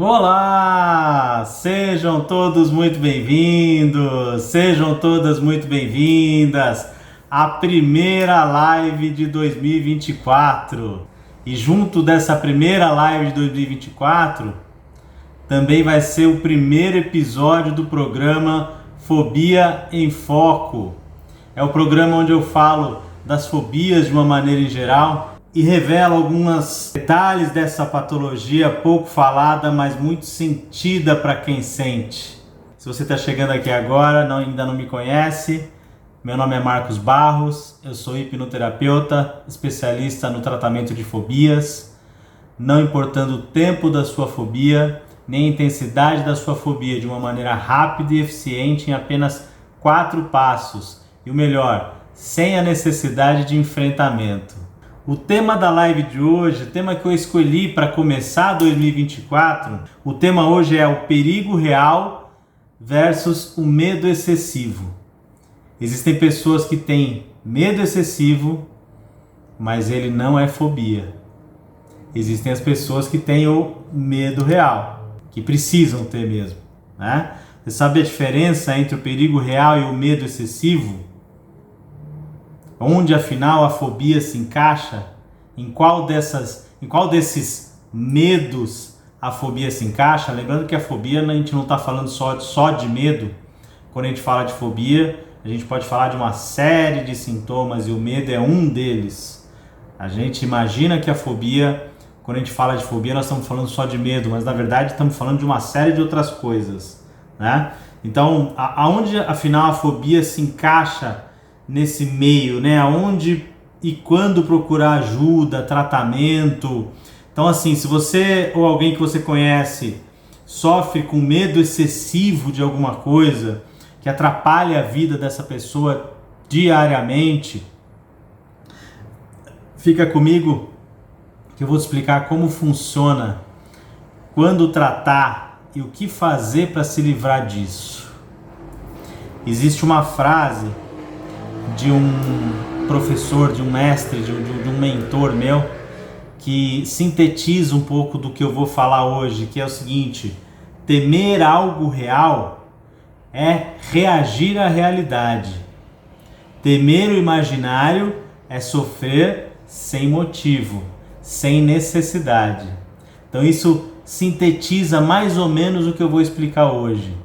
Olá! Sejam todos muito bem-vindos, sejam todas muito bem-vindas à primeira live de 2024. E junto dessa primeira live de 2024, também vai ser o primeiro episódio do programa Fobia em Foco. É o programa onde eu falo das fobias de uma maneira em geral e revela alguns detalhes dessa patologia pouco falada, mas muito sentida para quem sente. Se você está chegando aqui agora, ainda não me conhece, meu nome é Marcos Barros, eu sou hipnoterapeuta, especialista no tratamento de fobias, não importando o tempo da sua fobia, nem a intensidade da sua fobia, de uma maneira rápida e eficiente em apenas 4 passos. E o melhor, sem a necessidade de enfrentamento. O tema da live de hoje, o tema que eu escolhi para começar 2024, o tema hoje é o perigo real versus o medo excessivo. Existem pessoas que têm medo excessivo, mas ele não é fobia. Existem as pessoas que têm o medo real, que precisam ter mesmo, né? Você sabe a diferença entre o perigo real e o medo excessivo? Onde afinal a fobia se encaixa? Em qual desses medos a fobia se encaixa? Lembrando que a fobia, a gente não está falando só de medo. Quando a gente fala de fobia, a gente pode falar de uma série de sintomas e o medo é um deles. A gente imagina que a fobia, quando a gente fala de fobia, nós estamos falando só de medo, mas na verdade estamos falando de uma série de outras coisas, né? Então, aonde afinal a fobia se encaixa nesse meio, né? Aonde e quando procurar ajuda, tratamento. Então, assim, se você ou alguém que você conhece sofre com medo excessivo de alguma coisa que atrapalha a vida dessa pessoa diariamente, fica comigo que eu vou te explicar como funciona, quando tratar e o que fazer para se livrar disso. Existe uma frase de um professor, de um mestre, de um mentor meu, que sintetiza um pouco do que eu vou falar hoje, que é o seguinte: temer algo real é reagir à realidade. Temer o imaginário é sofrer sem motivo, sem necessidade. Então isso sintetiza mais ou menos o que eu vou explicar hoje.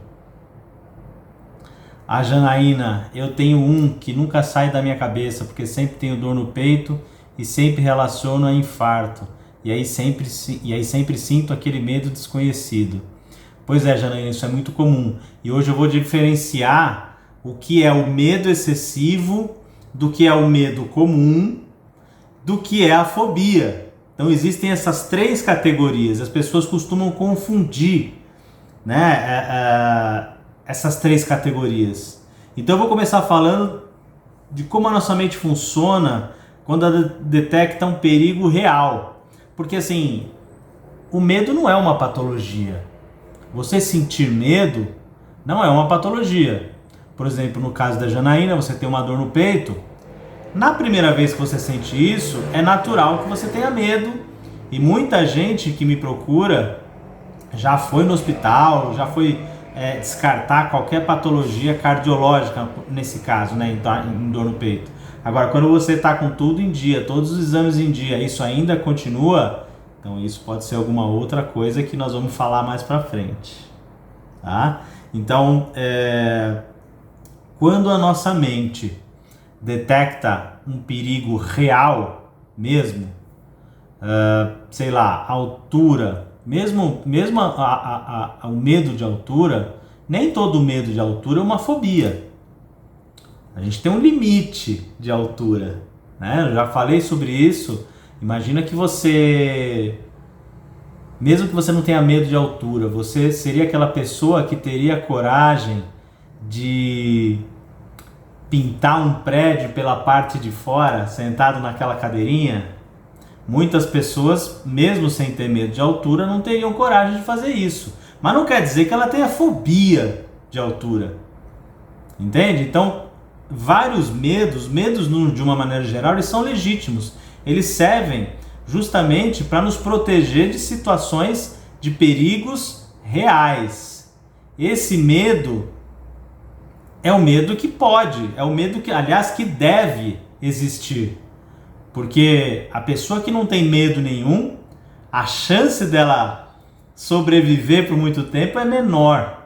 A Janaína, eu tenho um que nunca sai da minha cabeça, porque sempre tenho dor no peito e sempre relaciono a infarto. E aí sempre sinto aquele medo desconhecido. Pois é, Janaína, isso é muito comum. E hoje eu vou diferenciar o que é o medo excessivo do que é o medo comum, do que é a fobia. Então existem essas 3 categorias. As pessoas costumam confundir, né? Essas 3 categorias. Então eu vou começar falando de como a nossa mente funciona quando ela detecta um perigo real. Porque assim, o medo não é uma patologia. Você sentir medo não é uma patologia. Por exemplo, no caso da Janaína, você tem uma dor no peito. Na primeira vez que você sente isso, é natural que você tenha medo. E muita gente que me procura já foi no hospital, já foi descartar qualquer patologia cardiológica, nesse caso, né, em dor no peito. Agora, quando você está com tudo em dia, todos os exames em dia, isso ainda continua, então isso pode ser alguma outra coisa que nós vamos falar mais para frente, tá? Então, quando a nossa mente detecta um perigo real mesmo, sei lá, altura, mesmo o medo de altura, nem todo medo de altura é uma fobia. A gente tem um limite de altura, né? Eu já falei sobre isso. Imagina que você, mesmo que você não tenha medo de altura, você seria aquela pessoa que teria coragem de pintar um prédio pela parte de fora, sentado naquela cadeirinha? Muitas pessoas, mesmo sem ter medo de altura, não teriam coragem de fazer isso. Mas não quer dizer que ela tenha fobia de altura. Entende? Então, vários medos de uma maneira geral, eles são legítimos. Eles servem justamente para nos proteger de situações de perigos reais. Esse medo é o medo que pode, é o medo que, aliás, que deve existir. Porque a pessoa que não tem medo nenhum, a chance dela sobreviver por muito tempo é menor.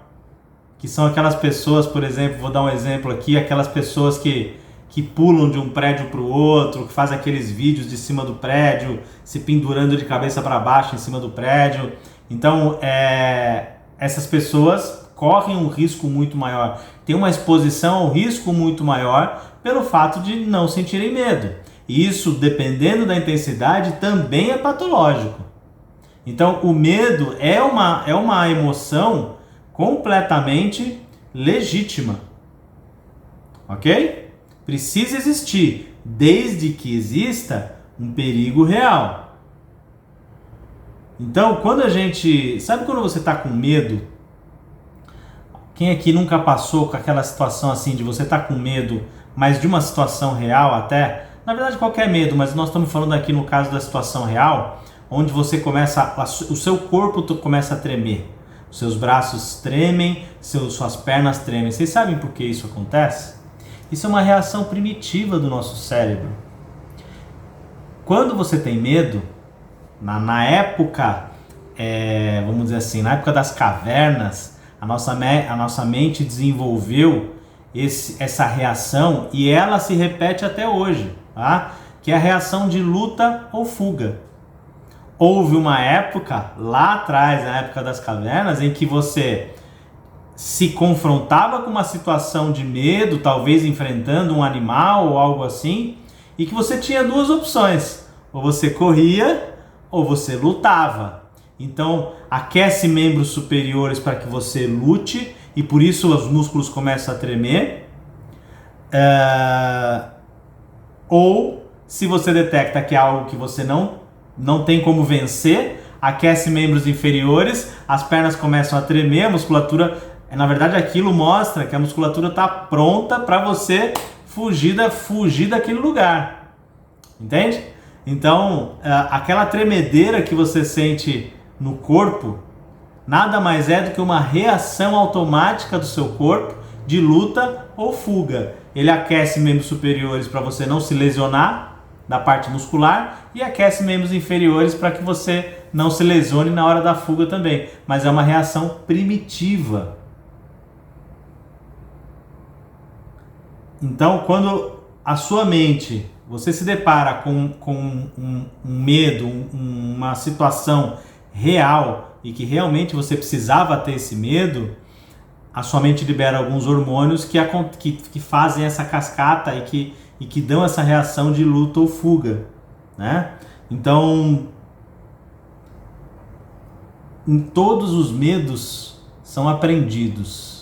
Que são aquelas pessoas, por exemplo, vou dar um exemplo aqui, aquelas pessoas que pulam de um prédio para o outro, que fazem aqueles vídeos de cima do prédio, se pendurando de cabeça para baixo em cima do prédio. Então, essas pessoas correm um risco muito maior, têm uma exposição ao risco muito maior pelo fato de não sentirem medo. E isso, dependendo da intensidade, também é patológico. Então, o medo é uma emoção completamente legítima, ok? Precisa existir, desde que exista um perigo real. Então, quando a gente... Sabe quando você está com medo? Quem aqui nunca passou com aquela situação assim de você estar com medo, mas de uma situação real até? Na verdade, qualquer medo, mas nós estamos falando aqui no caso da situação real, onde você o seu corpo começa a tremer. Os seus braços tremem, suas pernas tremem. Vocês sabem por que isso acontece? Isso é uma reação primitiva do nosso cérebro. Quando você tem medo, na época, vamos dizer assim, na época das cavernas, a nossa mente desenvolveu essa reação e ela se repete até hoje, tá? Que é a reação de luta ou fuga. Houve uma época, lá atrás, na época das cavernas, em que você se confrontava com uma situação de medo, talvez enfrentando um animal ou algo assim, e que você tinha duas opções: ou você corria ou você lutava. Então, aquece membros superiores para que você lute, e por isso os músculos começam a tremer. Ou, se você detecta que é algo que você não tem como vencer, aquece membros inferiores, as pernas começam a tremer, a musculatura... Na verdade, aquilo mostra que a musculatura está pronta para você fugir daquele lugar. Entende? Então, aquela tremedeira que você sente no corpo, nada mais é do que uma reação automática do seu corpo de luta ou fuga. Ele aquece membros superiores para você não se lesionar da parte muscular e aquece membros inferiores para que você não se lesione na hora da fuga também. Mas é uma reação primitiva. Então, quando a sua mente, você se depara com um medo, uma situação real e que realmente você precisava ter esse medo, a sua mente libera alguns hormônios que fazem essa cascata e que dão essa reação de luta ou fuga, né? Então, todos os medos são aprendidos.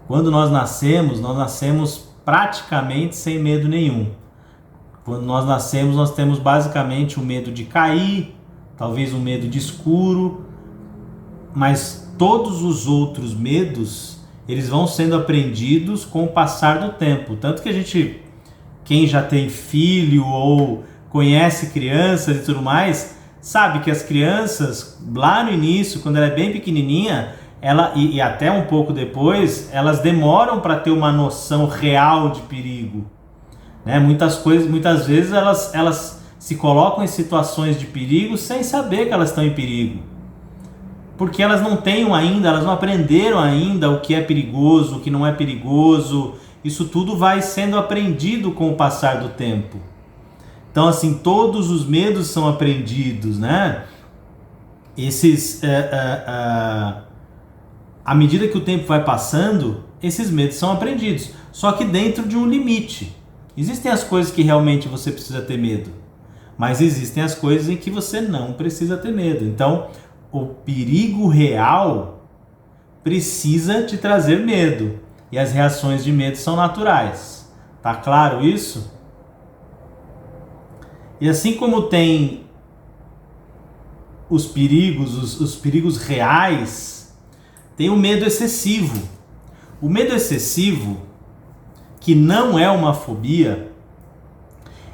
Quando nós nascemos praticamente sem medo nenhum. Quando nós nascemos, nós temos basicamente o medo de cair, talvez um medo de escuro, mas todos os outros medos, eles vão sendo aprendidos com o passar do tempo. Tanto que quem já tem filho ou conhece crianças e tudo mais, sabe que as crianças, lá no início, quando ela é bem pequenininha, e até um pouco depois, elas demoram para ter uma noção real de perigo, né? Muitas vezes elas se colocam em situações de perigo sem saber que elas estão em perigo, porque elas não aprenderam ainda o que é perigoso, o que não é perigoso. Isso tudo vai sendo aprendido com o passar do tempo. Então, assim, todos os medos são aprendidos, né? À medida que o tempo vai passando, esses medos são aprendidos, só que dentro de um limite. Existem as coisas que realmente você precisa ter medo, mas existem as coisas em que você não precisa ter medo. Então, o perigo real precisa te trazer medo, e as reações de medo são naturais. Tá claro isso? E assim como tem os perigos reais, tem o medo excessivo. O medo excessivo, que não é uma fobia,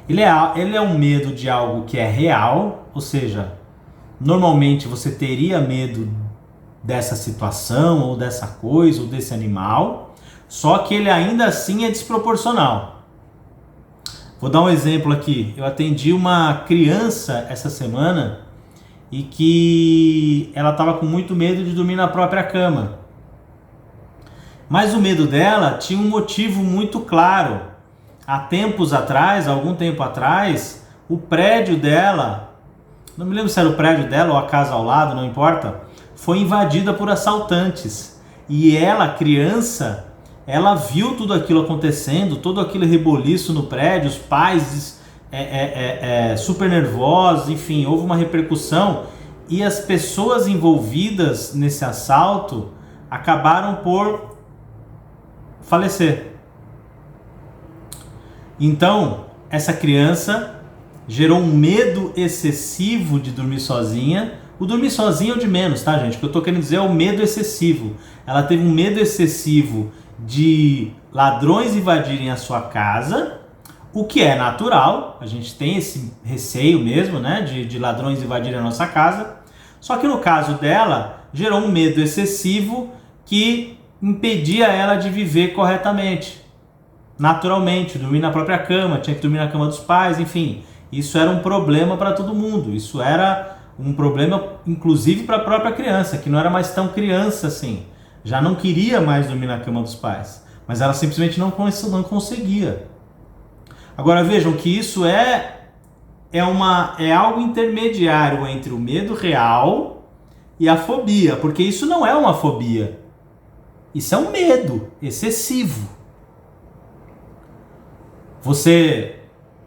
ele é um medo de algo que é real, ou seja, normalmente você teria medo dessa situação, ou dessa coisa, ou desse animal, só que ele ainda assim é desproporcional. Vou dar um exemplo aqui. Eu atendi uma criança essa semana e que ela estava com muito medo de dormir na própria cama. Mas o medo dela tinha um motivo muito claro. Há tempos atrás, algum tempo atrás, o prédio dela, não me lembro se era o prédio dela ou a casa ao lado, não importa, foi invadida por assaltantes. E ela, criança, ela viu tudo aquilo acontecendo, todo aquele reboliço no prédio, os pais super nervosos, enfim, houve uma repercussão e as pessoas envolvidas nesse assalto acabaram por falecer. Então, essa criança gerou um medo excessivo de dormir sozinha. O dormir sozinha é o de menos, tá, gente? O que eu tô querendo dizer é o medo excessivo. Ela teve um medo excessivo de ladrões invadirem a sua casa, o que é natural. A gente tem esse receio mesmo, né, de ladrões invadirem a nossa casa. Só que no caso dela, gerou um medo excessivo que impedia ela de viver corretamente, naturalmente, dormir na própria cama, tinha que dormir na cama dos pais, enfim. Isso era um problema para todo mundo. Isso era um problema, inclusive, para a própria criança, que não era mais tão criança assim. Já não queria mais dormir na cama dos pais, mas ela simplesmente não conseguia. Agora vejam que isso é algo intermediário entre o medo real e a fobia, porque isso não é uma fobia. Isso é um medo excessivo.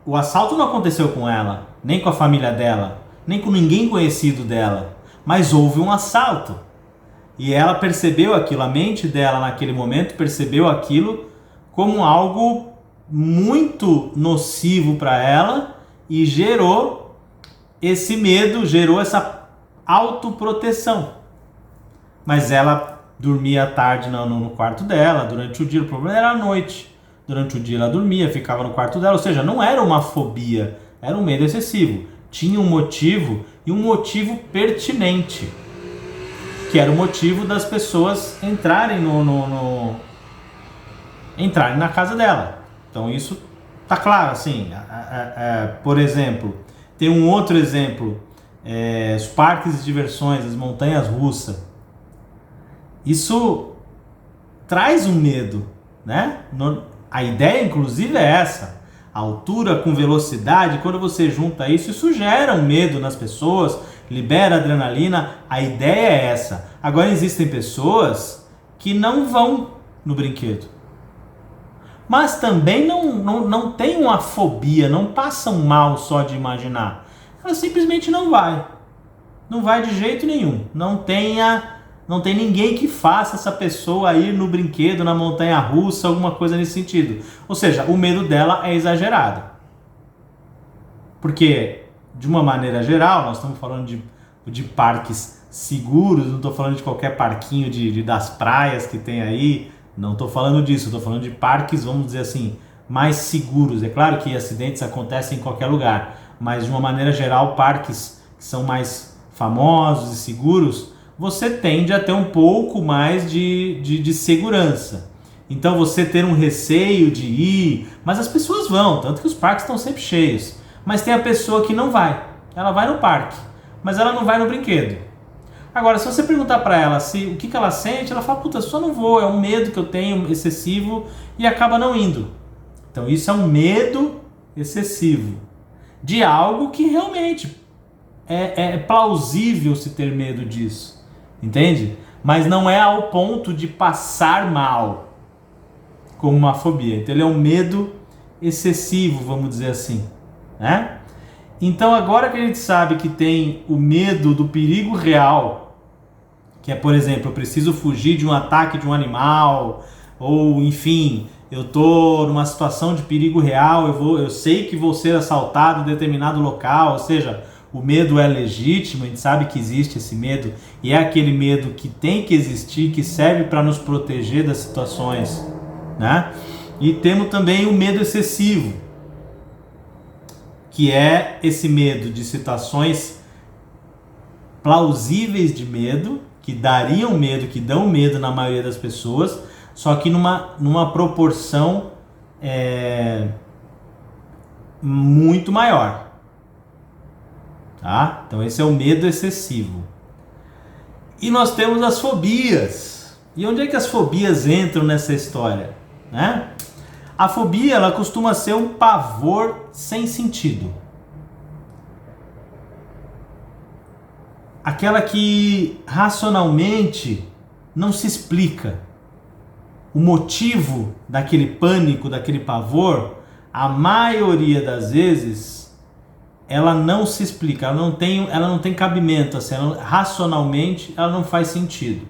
O assalto não aconteceu com ela, nem com a família dela, nem com ninguém conhecido dela, mas houve um assalto. E ela percebeu aquilo, a mente dela naquele momento percebeu aquilo como algo muito nocivo para ela e gerou esse medo, gerou essa autoproteção. Mas ela dormia à tarde no quarto dela, durante o dia, o problema era à noite. Durante o dia ela dormia, ficava no quarto dela, ou seja, não era uma fobia, era um medo excessivo. Tinha um motivo e um motivo pertinente, que era o motivo das pessoas entrarem entrarem na casa dela. Então isso tá claro, assim. Por exemplo, tem um outro exemplo, os parques de diversões, as montanhas russas. Isso traz um medo, né? A ideia, inclusive, é essa. A altura com velocidade, quando você junta isso, isso gera um medo nas pessoas, libera adrenalina. A ideia é essa. Agora, existem pessoas que não vão no brinquedo, mas também não tem uma fobia, não passam mal só de imaginar. Ela simplesmente não vai. Não vai de jeito nenhum. Não tem ninguém que faça essa pessoa ir no brinquedo, na montanha russa, alguma coisa nesse sentido. Ou seja, o medo dela é exagerado. Porque, de uma maneira geral, nós estamos falando de parques seguros, não estou falando de qualquer parquinho das praias que tem aí, não estou falando disso, estou falando de parques, vamos dizer assim, mais seguros. É claro que acidentes acontecem em qualquer lugar, mas de uma maneira geral, parques que são mais famosos e seguros, você tende a ter um pouco mais de segurança. Então você ter um receio de ir, mas as pessoas vão, tanto que os parques estão sempre cheios. Mas tem a pessoa que não vai, ela vai no parque, mas ela não vai no brinquedo. Agora, se você perguntar para ela o que ela sente, ela fala, puta, só não vou, é um medo que eu tenho excessivo e acaba não indo. Então isso é um medo excessivo de algo que realmente é plausível se ter medo disso. Entende? Mas não é ao ponto de passar mal, como uma fobia. Então ele é um medo excessivo, vamos dizer assim, né? Então agora que a gente sabe que tem o medo do perigo real, que é, por exemplo, eu preciso fugir de um ataque de um animal, ou enfim, eu tô numa situação de perigo real, eu sei que vou ser assaltado em determinado local, ou seja, o medo é legítimo, a gente sabe que existe esse medo, e é aquele medo que tem que existir, que serve para nos proteger das situações, né? E temos também o medo excessivo, que é esse medo de situações plausíveis de medo, que dariam medo, que dão medo na maioria das pessoas, só que numa proporção muito maior. Tá? Então esse é o medo excessivo. E nós temos as fobias. E onde é que as fobias entram nessa história? Né? A fobia, ela costuma ser um pavor sem sentido. Aquela que racionalmente não se explica. O motivo daquele pânico, daquele pavor, a maioria das vezes, ela não se explica, ela não tem cabimento, assim, racionalmente ela não faz sentido.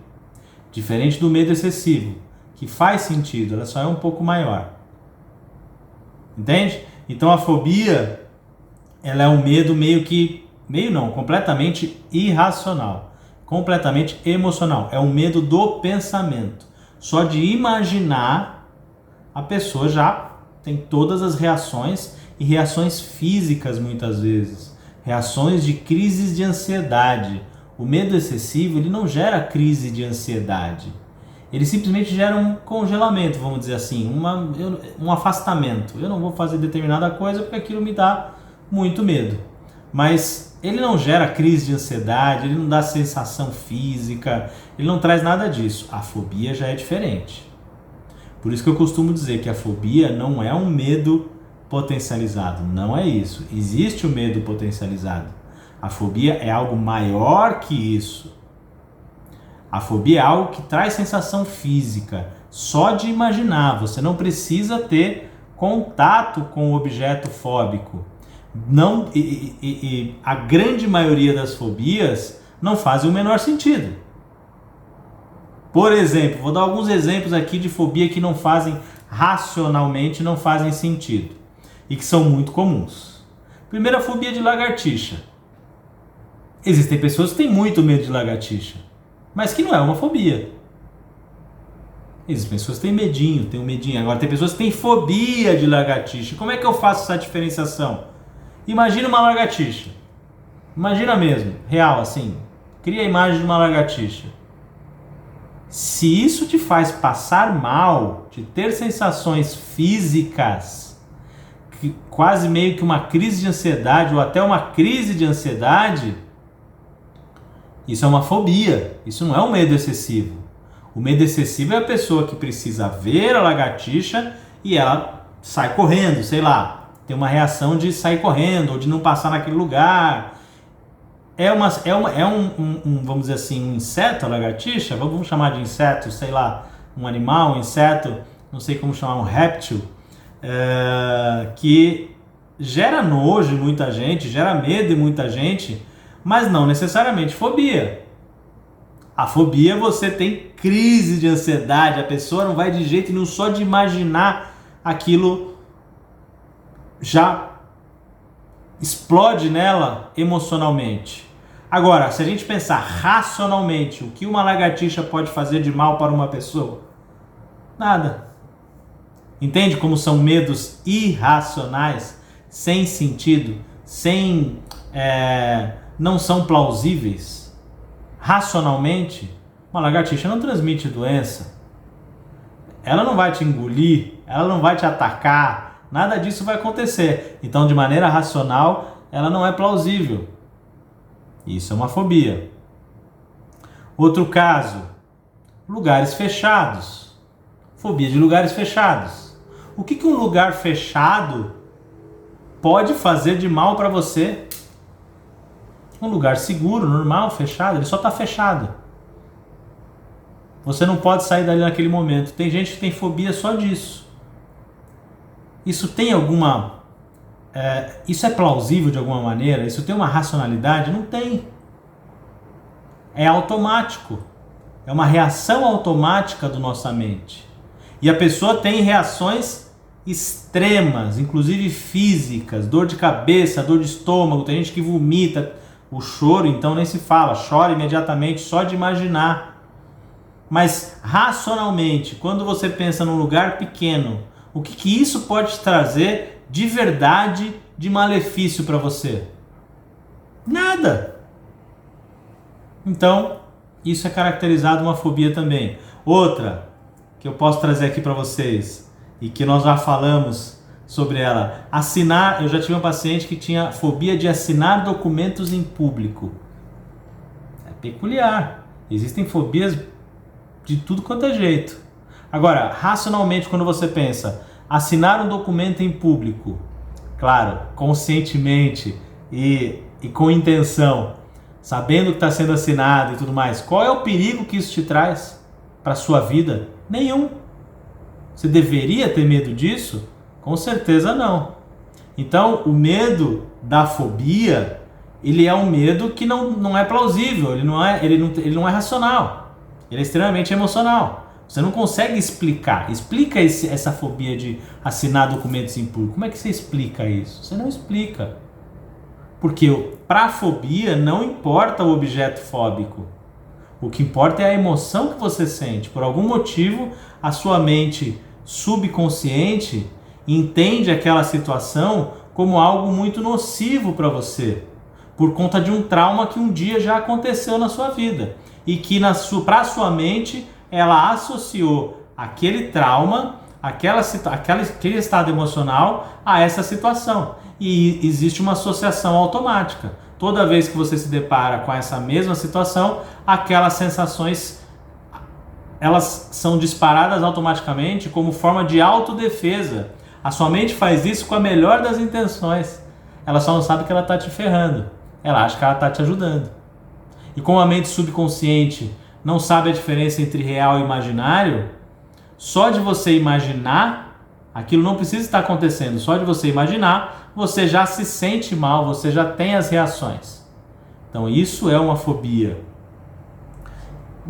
Diferente do medo excessivo, que faz sentido, ela só é um pouco maior. Entende? Então a fobia, ela é um medo completamente irracional, completamente emocional. É um medo do pensamento. Só de imaginar, a pessoa já tem todas as reações, e reações físicas muitas vezes, reações de crises de ansiedade. O medo excessivo, ele não gera crise de ansiedade, ele simplesmente gera um congelamento, vamos dizer assim, um afastamento. Eu não vou fazer determinada coisa porque aquilo me dá muito medo, mas ele não gera crise de ansiedade, ele não dá sensação física, ele não traz nada disso. A fobia já é diferente. Por isso que eu costumo dizer que a fobia não é um medo potencializado, não é isso. Existe o medo potencializado. A fobia é algo maior que isso. A fobia é algo que traz sensação física, só de imaginar. Você não precisa ter contato com o objeto fóbico. Não, a grande maioria das fobias não fazem o menor sentido. Por exemplo, vou dar alguns exemplos aqui de fobia que não fazem racionalmente, não fazem sentido e que são muito comuns. Primeiro, a fobia de lagartixa. Existem pessoas que têm muito medo de lagartixa, mas que não é uma fobia. Existem pessoas que têm medinho, tem um medinho. Agora tem pessoas que têm fobia de lagartixa. Como é que eu faço essa diferenciação? Imagina uma lagartixa. Imagina mesmo, real assim. Cria a imagem de uma lagartixa. Se isso te faz passar mal, de ter sensações físicas, quase meio que uma crise de ansiedade ou até uma crise de ansiedade, isso é uma fobia, isso não é um medo excessivo. O medo excessivo é a pessoa que precisa ver a lagartixa e ela sai correndo, sei lá, tem uma reação de sair correndo ou de não passar naquele lugar. Vamos dizer assim, um inseto, a lagartixa, vamos chamar de inseto, sei lá, um animal, um inseto, não sei como chamar, um réptil, que gera nojo em muita gente, gera medo em muita gente, mas não necessariamente fobia. A fobia, você tem crise de ansiedade, a pessoa não vai de jeito nenhum, só de imaginar aquilo já explode nela emocionalmente. Agora, se a gente pensar racionalmente, o que uma lagartixa pode fazer de mal para uma pessoa? Nada. Entende como são medos irracionais, sem sentido, não são plausíveis? Racionalmente, uma lagartixa não transmite doença. Ela não vai te engolir, ela não vai te atacar, nada disso vai acontecer. Então, de maneira racional, ela não é plausível. Isso é uma fobia. Outro caso, lugares fechados. Fobia de lugares fechados. O que um lugar fechado pode fazer de mal para você? Um lugar seguro, normal, fechado, ele só está fechado. Você não pode sair dali naquele momento. Tem gente que tem fobia só disso. Isso tem alguma... isso é plausível de alguma maneira? Isso tem uma racionalidade? Não tem. É automático. É uma reação automática da nossa mente. E a pessoa tem reações extremas, inclusive físicas, dor de cabeça, dor de estômago, tem gente que vomita. O choro, então, nem se fala, chora imediatamente só de imaginar. Mas racionalmente, quando você pensa num lugar pequeno, o que isso pode te trazer de verdade, de malefício para você? Nada. Então, isso é caracterizado uma fobia também. Outra que eu posso trazer aqui para vocês e que nós já falamos sobre ela. Assinar, eu já tive um paciente que tinha fobia de assinar documentos em público. É peculiar. Existem fobias de tudo quanto é jeito. Agora, racionalmente, quando você pensa, assinar um documento em público, claro, conscientemente e com intenção, sabendo que está sendo assinado e tudo mais, qual é o perigo que isso te traz para a sua vida? Nenhum. Você deveria ter medo disso? Com certeza não. Então, o medo da fobia, ele é um medo que não é plausível, ele não é racional, ele é extremamente emocional. Você não consegue explicar. Explica essa fobia de assinar documentos em público. Como é que você explica isso? Você não explica. Porque para a fobia não importa o objeto fóbico. O que importa é a emoção que você sente. Por algum motivo, a sua mente subconsciente entende aquela situação como algo muito nocivo para você, por conta de um trauma que um dia já aconteceu na sua vida e que para a sua mente ela associou aquele trauma, aquele estado emocional a essa situação. E existe uma associação automática. Toda vez que você se depara com essa mesma situação, aquelas sensações elas são disparadas automaticamente como forma de autodefesa. A sua mente faz isso com a melhor das intenções. Ela só não sabe que ela está te ferrando. Ela acha que ela está te ajudando. E como a mente subconsciente não sabe a diferença entre real e imaginário, só de você imaginar, aquilo não precisa estar acontecendo, só de você imaginar, você já se sente mal, você já tem as reações. Então isso é uma fobia.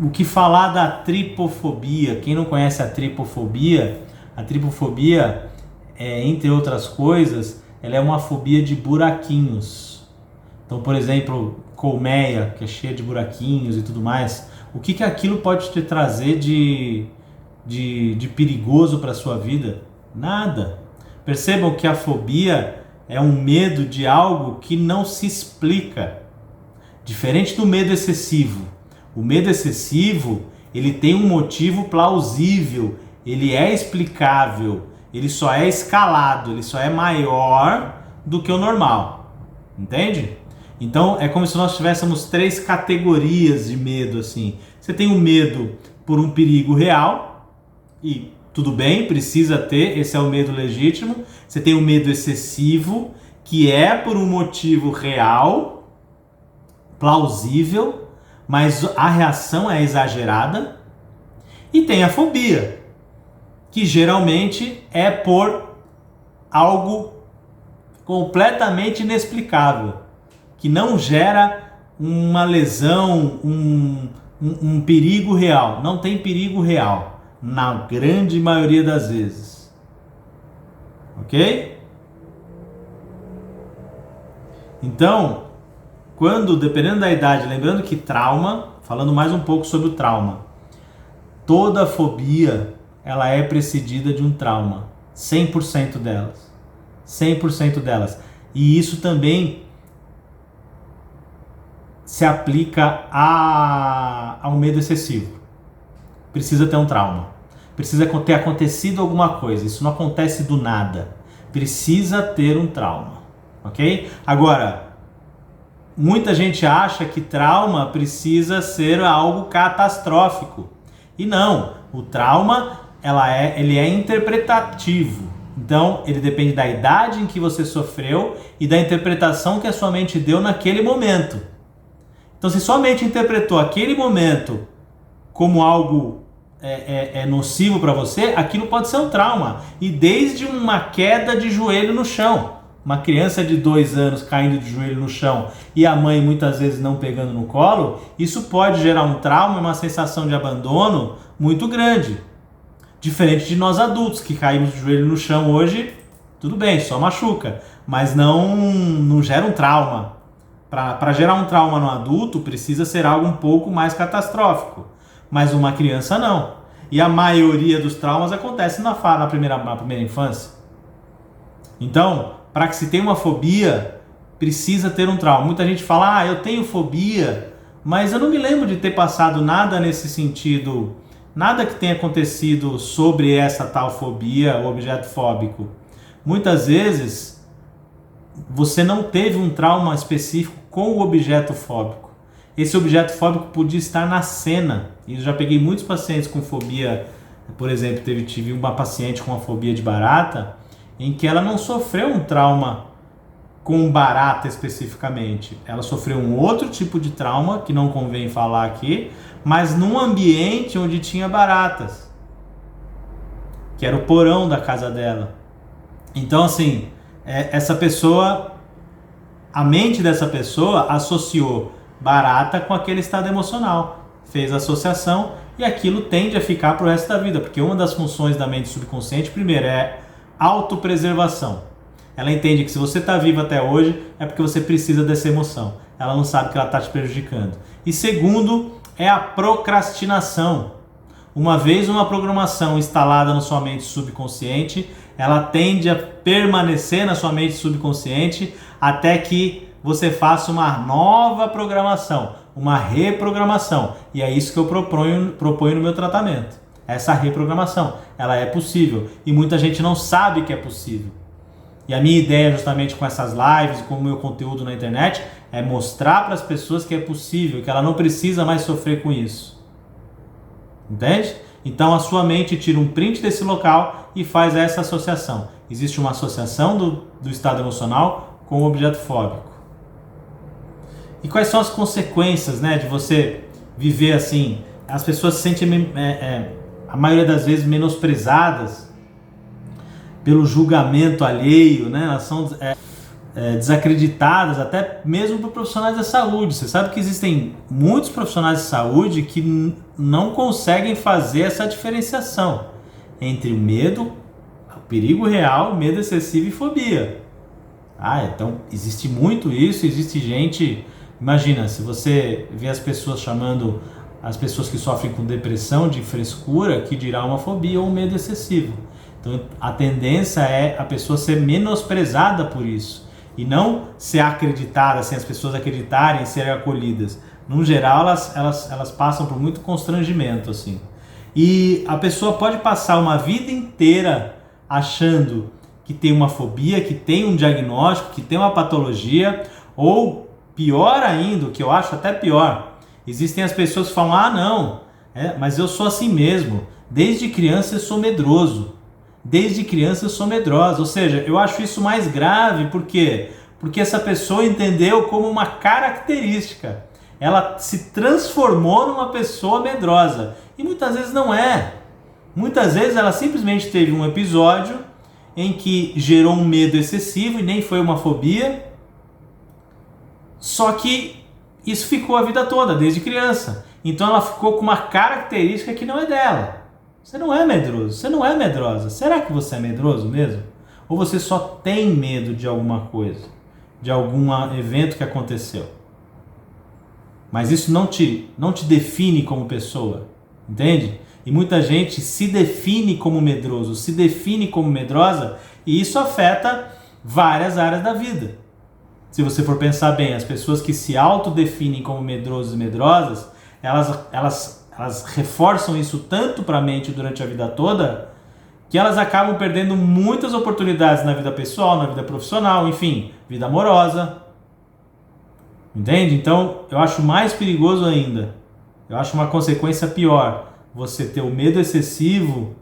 O que falar da tripofobia? Quem não conhece a tripofobia entre outras coisas, ela é uma fobia de buraquinhos. Então, por exemplo, colmeia, que é cheia de buraquinhos e tudo mais, o que aquilo pode te trazer de perigoso para a sua vida? Nada. Percebam que a fobia é um medo de algo que não se explica. Diferente do medo excessivo. O medo excessivo, ele tem um motivo plausível, ele é explicável, ele só é escalado, ele só é maior do que o normal. Entende? Então é como se nós tivéssemos 3 categorias de medo assim. Você tem o medo por um perigo real, e tudo bem, precisa ter, esse é o medo legítimo. Você tem o medo excessivo, que é por um motivo real, plausível, mas a reação é exagerada. E tem a fobia, que geralmente é por algo completamente inexplicável, que não gera uma lesão, um perigo real. Não tem perigo real, na grande maioria das vezes. Ok? Então, dependendo da idade, lembrando que trauma, falando mais um pouco sobre o trauma, toda fobia, ela é precedida de um trauma. 100% delas. 100% delas. E isso também se aplica ao medo excessivo. Precisa ter um trauma. Precisa ter acontecido alguma coisa. Isso não acontece do nada. Precisa ter um trauma. Ok? Agora, muita gente acha que trauma precisa ser algo catastrófico. E não. O trauma, ele é interpretativo. Então, ele depende da idade em que você sofreu e da interpretação que a sua mente deu naquele momento. Então, se sua mente interpretou aquele momento como algo nocivo para você, aquilo pode ser um trauma. E desde uma queda de joelho no chão, uma criança de 2 anos caindo de joelho no chão e a mãe muitas vezes não pegando no colo, isso pode gerar um trauma, uma sensação de abandono muito grande. Diferente de nós adultos, que caímos de joelho no chão hoje, tudo bem, só machuca, mas não gera um trauma. Para gerar um trauma no adulto, precisa ser algo um pouco mais catastrófico. Mas uma criança não. E a maioria dos traumas acontece na primeira infância. Então, para que se tenha uma fobia, precisa ter um trauma. Muita gente fala, eu tenho fobia, mas eu não me lembro de ter passado nada nesse sentido, nada que tenha acontecido sobre essa tal fobia, o objeto fóbico. Muitas vezes você não teve um trauma específico com o objeto fóbico. Esse objeto fóbico podia estar na cena. E eu já peguei muitos pacientes com fobia, por exemplo, tive uma paciente com uma fobia de barata, em que ela não sofreu um trauma com barata especificamente. Ela sofreu um outro tipo de trauma, que não convém falar aqui, mas num ambiente onde tinha baratas, que era o porão da casa dela. Então, assim, essa pessoa, a mente dessa pessoa associou barata com aquele estado emocional, fez a associação e aquilo tende a ficar pro resto da vida, porque uma das funções da mente subconsciente, primeiro, é autopreservação. Ela entende que se você está vivo até hoje é porque você precisa dessa emoção. Ela não sabe que ela está te prejudicando. E segundo, é a procrastinação. Uma vez uma programação instalada na sua mente subconsciente, ela tende a permanecer na sua mente subconsciente até que você faça uma nova programação, uma reprogramação. E é isso que eu proponho no meu tratamento. Essa reprogramação, ela é possível. E muita gente não sabe que é possível. E a minha ideia justamente com essas lives e com o meu conteúdo na internet é mostrar para as pessoas que é possível, que ela não precisa mais sofrer com isso. Entende? Então a sua mente tira um print desse local e faz essa associação. Existe uma associação do estado emocional com o objeto fóbico. E quais são as consequências, né, de você viver assim? As pessoas se sentem, a maioria das vezes, menosprezadas pelo julgamento alheio, né? Elas são desacreditadas até mesmo por profissionais da saúde. Você sabe que existem muitos profissionais de saúde que não conseguem fazer essa diferenciação entre medo, perigo real, medo excessivo e fobia. Então existe muito isso, existe gente... Imagina, se você vê as pessoas chamando as pessoas que sofrem com depressão de frescura, que dirá uma fobia ou um medo excessivo. Então a tendência é a pessoa ser menosprezada por isso e não ser acreditada, sem as pessoas acreditarem e serem acolhidas. No geral, elas passam por muito constrangimento, assim. E a pessoa pode passar uma vida inteira achando que tem uma fobia, que tem um diagnóstico, que tem uma patologia, ou pior ainda, o que eu acho até pior, existem as pessoas que falam, não, mas eu sou assim mesmo, desde criança eu sou medroso. Desde criança eu sou medrosa, ou seja, eu acho isso mais grave, por quê? Porque essa pessoa entendeu como uma característica, ela se transformou numa pessoa medrosa, e muitas vezes não é, muitas vezes ela simplesmente teve um episódio em que gerou um medo excessivo e nem foi uma fobia, só que isso ficou a vida toda, desde criança, então ela ficou com uma característica que não é dela. Você não é medroso, você não é medrosa. Será que você é medroso mesmo? Ou você só tem medo de alguma coisa, de algum evento que aconteceu? Mas isso não te define como pessoa, entende? E muita gente se define como medroso, se define como medrosa, e isso afeta várias áreas da vida. Se você for pensar bem, as pessoas que se autodefinem como medrosos e medrosas, elas reforçam isso tanto para a mente durante a vida toda, que elas acabam perdendo muitas oportunidades na vida pessoal, na vida profissional, enfim, vida amorosa. Entende? Então, eu acho mais perigoso ainda. Eu acho uma consequência pior você ter o medo excessivo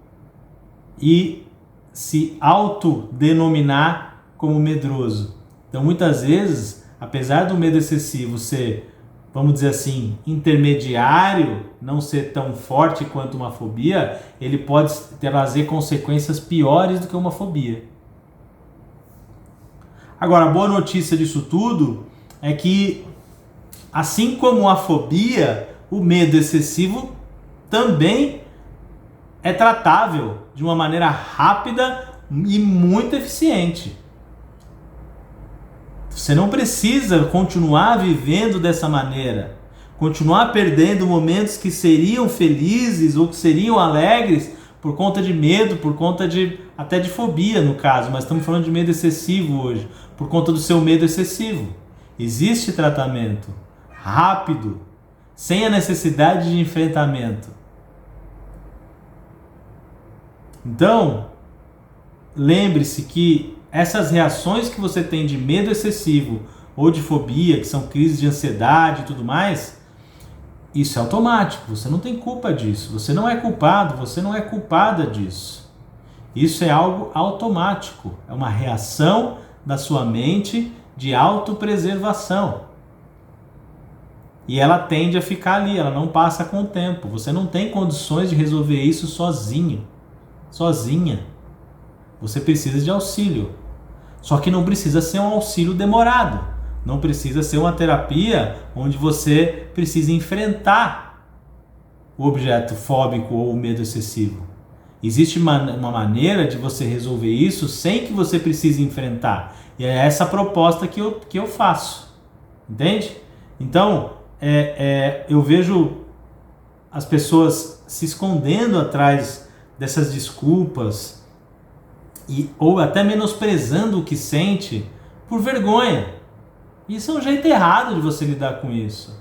e se autodenominar como medroso. Então, muitas vezes, apesar do medo excessivo ser, vamos dizer assim, intermediário, não ser tão forte quanto uma fobia, ele pode trazer consequências piores do que uma fobia. Agora, a boa notícia disso tudo é que, assim como a fobia, o medo excessivo também é tratável de uma maneira rápida e muito eficiente. Você não precisa continuar vivendo dessa maneira, continuar perdendo momentos que seriam felizes ou que seriam alegres por conta de medo, por conta até de fobia no caso, mas estamos falando de medo excessivo hoje, por conta do seu medo excessivo. Existe tratamento rápido, sem a necessidade de enfrentamento. Então, lembre-se que essas reações que você tem de medo excessivo ou de fobia, que são crises de ansiedade e tudo mais, isso é automático, você não tem culpa disso, você não é culpado, você não é culpada disso. Isso é algo automático, é uma reação da sua mente de autopreservação. E ela tende a ficar ali, ela não passa com o tempo. Você não tem condições de resolver isso sozinho, sozinha. Você precisa de auxílio. Só que não precisa ser um auxílio demorado. Não precisa ser uma terapia onde você precisa enfrentar o objeto fóbico ou o medo excessivo. Existe uma maneira de você resolver isso sem que você precise enfrentar. E é essa a proposta que eu faço. Entende? Então, eu vejo as pessoas se escondendo atrás dessas desculpas ou até menosprezando o que sente por vergonha. Isso é um jeito errado de você lidar com isso,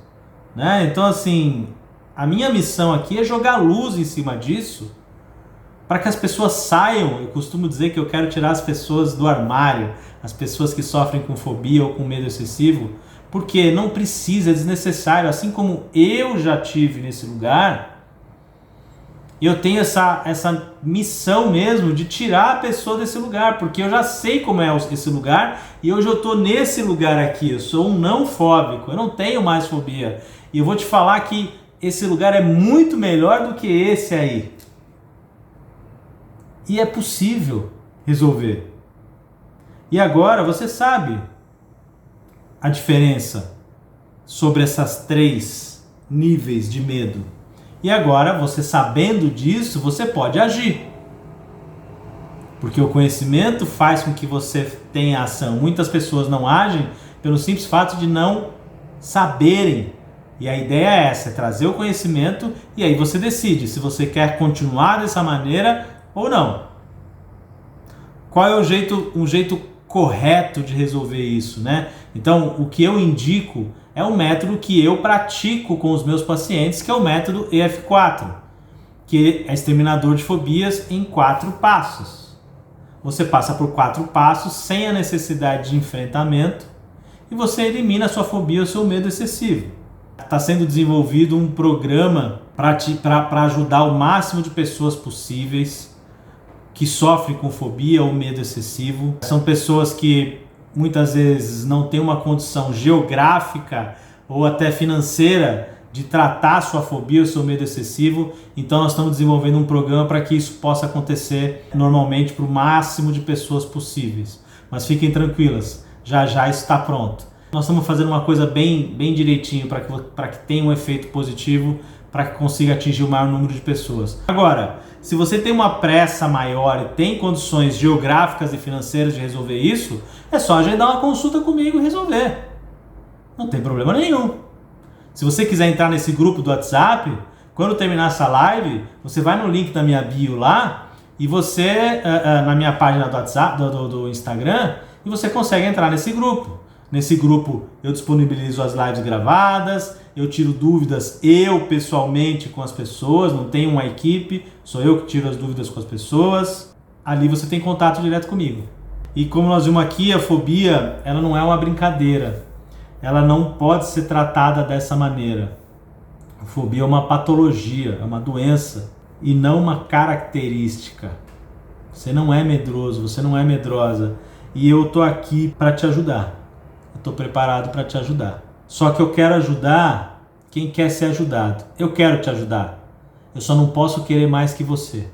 né? Então, assim, a minha missão aqui é jogar luz em cima disso para que as pessoas saiam. Eu costumo dizer que eu quero tirar as pessoas do armário, as pessoas que sofrem com fobia ou com medo excessivo, porque não precisa, é desnecessário. Assim como eu já tive nesse lugar, eu tenho essa missão mesmo de tirar a pessoa desse lugar, porque eu já sei como é esse lugar e hoje eu estou nesse lugar aqui. Eu sou um não fóbico, eu não tenho mais fobia. E eu vou te falar que esse lugar é muito melhor do que esse aí. E é possível resolver. E agora você sabe a diferença sobre essas 3 níveis de medo. E agora, você sabendo disso, você pode agir. Porque o conhecimento faz com que você tenha ação. Muitas pessoas não agem pelo simples fato de não saberem. E a ideia é essa, é trazer o conhecimento e aí você decide se você quer continuar dessa maneira ou não. Qual é um jeito correto de resolver isso, né? Então, o que eu indico é um método que eu pratico com os meus pacientes, que é o método EF4, que é exterminador de fobias em 4 passos. Você passa por 4 passos sem a necessidade de enfrentamento e você elimina a sua fobia ou seu medo excessivo. Está sendo desenvolvido um programa para ajudar o máximo de pessoas possíveis que sofrem com fobia ou medo excessivo. São pessoas que muitas vezes não têm uma condição geográfica ou até financeira de tratar sua fobia ou seu medo excessivo. Então nós estamos desenvolvendo um programa para que isso possa acontecer normalmente para o máximo de pessoas possíveis. Mas fiquem tranquilas, já já isso está pronto. Nós estamos fazendo uma coisa bem direitinho para que tenha um efeito positivo, para que consiga atingir o maior número de pessoas. Agora, se você tem uma pressa maior e tem condições geográficas e financeiras de resolver isso, é só agendar uma consulta comigo e resolver. Não tem problema nenhum. Se você quiser entrar nesse grupo do WhatsApp, quando terminar essa live, você vai no link da minha bio lá e você, na minha página do WhatsApp, do Instagram, e você consegue entrar nesse grupo. Nesse grupo eu disponibilizo as lives gravadas, eu tiro dúvidas eu pessoalmente com as pessoas, não tenho uma equipe, sou eu que tiro as dúvidas com as pessoas. Ali você tem contato direto comigo. E como nós vimos aqui, a fobia, ela não é uma brincadeira. Ela não pode ser tratada dessa maneira. A fobia é uma patologia, é uma doença e não uma característica. Você não é medroso, você não é medrosa. E eu tô aqui para te ajudar. Eu tô preparado para te ajudar. Só que eu quero ajudar quem quer ser ajudado. Eu quero te ajudar. Eu só não posso querer mais que você.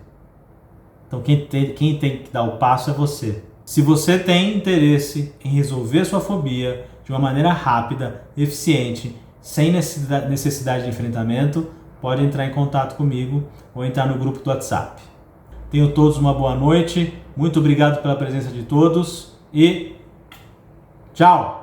Então quem tem que dar o passo é você. Se você tem interesse em resolver sua fobia de uma maneira rápida, eficiente, sem necessidade de enfrentamento, pode entrar em contato comigo ou entrar no grupo do WhatsApp. Tenham todos uma boa noite. Muito obrigado pela presença de todos e tchau!